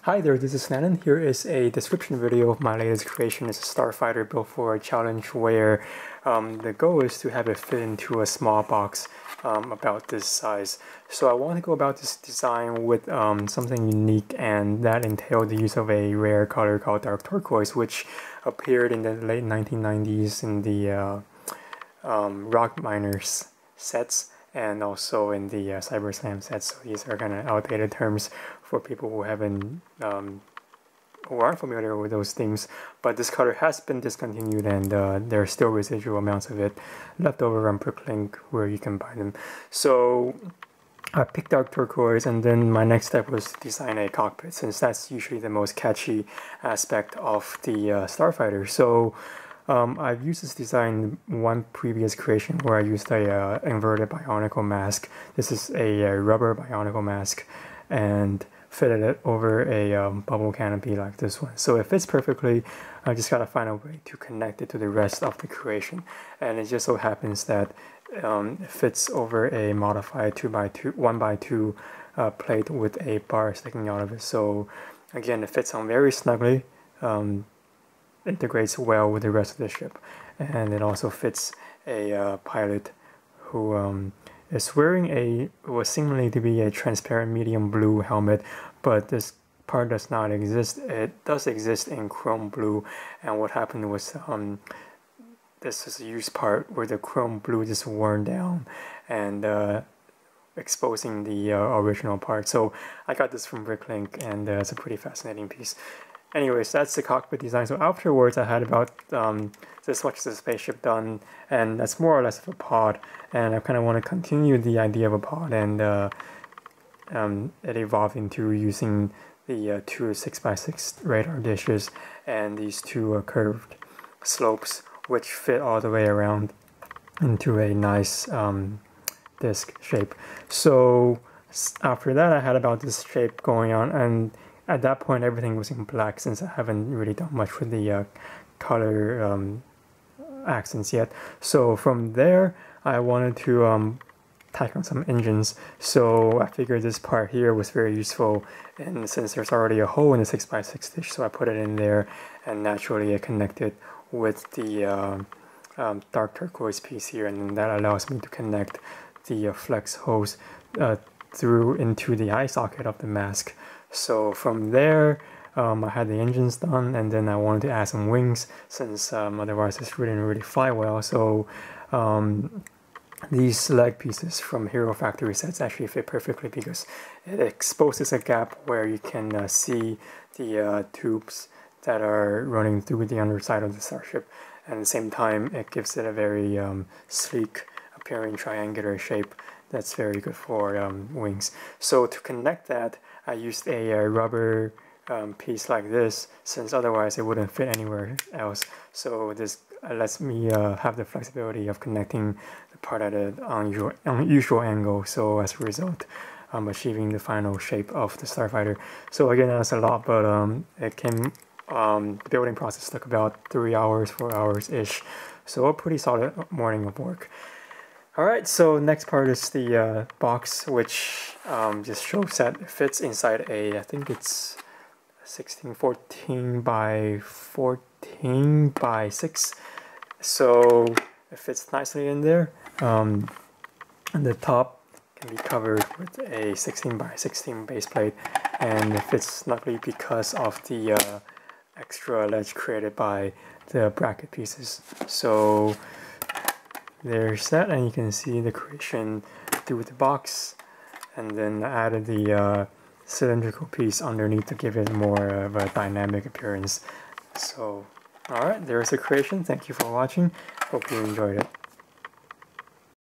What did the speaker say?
Hi there, this is Nanan. Here is a description video of my latest creation. It's a starfighter built for a challenge where the goal is to have it fit into a small box about this size. So I want to go about this design with something unique, and that entailed the use of a rare color called dark turquoise, which appeared in the late 1990s in the Rock Miners sets, and also in the Cyber Slam set. So these are kind of outdated terms for people who haven't who aren't familiar with those themes. But this color has been discontinued, and there are still residual amounts of it left over on Bricklink where you can buy them. So I picked dark turquoise, and then my next step was to design a cockpit, since that's usually the most catchy aspect of the starfighter. So I've used this design in one previous creation where I used a inverted Bionicle mask. This is a rubber Bionicle mask, and fitted it over a bubble canopy like this one. So it fits perfectly. I just gotta find a way to connect it to the rest of the creation, and it just so happens that it fits over a modified 1x2 plate with a bar sticking out of it. So again, it fits on very snugly. Integrates well with the rest of the ship, and it also fits a pilot who is wearing what seemingly to be a transparent medium blue helmet, but this part does not exist. It does exist in chrome blue, and what happened was this is a used part where the chrome blue just worn down and exposing the original part. So I got this from Bricklink, and it's a pretty fascinating piece. Anyways, that's the cockpit design. So afterwards, I had about this much of the spaceship done, and that's more or less of a pod. And I kind of want to continue the idea of a pod, and it evolved into using the two 6x6 radar dishes and these two curved slopes, which fit all the way around into a nice disc shape. So after that, I had about this shape going on, and at that point, everything was in black, since I haven't really done much with the color accents yet. So from there, I wanted to tack on some engines. So I figured this part here was very useful, and since there's already a hole in the 6x6 dish, so I put it in there, and naturally it connected with the dark turquoise piece here, and that allows me to connect the flex hose through into the eye socket of the mask. So from there, I had the engines done, and then I wanted to add some wings, since otherwise this didn't really fly well. So these leg pieces from Hero Factory sets actually fit perfectly, because it exposes a gap where you can see the tubes that are running through the underside of the starship, and at the same time it gives it a very sleek appearing triangular shape that's very good for wings. So to connect that, I used a rubber piece like this, since otherwise it wouldn't fit anywhere else. So this lets me have the flexibility of connecting the part at an unusual angle. So as a result, I'm achieving the final shape of the starfighter. So again, that's a lot, but it came. The building process took about 3 hours, 4 hours-ish. So a pretty solid morning of work. Alright, so next part is the box, which just shows that it fits inside I think it's 1614 by 14 by 6. So it fits nicely in there. And the top can be covered with a 16 by 16 base plate, and it fits snugly because of the extra ledge created by the bracket pieces. So there's that, and you can see the creation through the box, and then added the cylindrical piece underneath to give it more of a dynamic appearance. So alright, there's the creation. Thank you for watching. Hope you enjoyed it.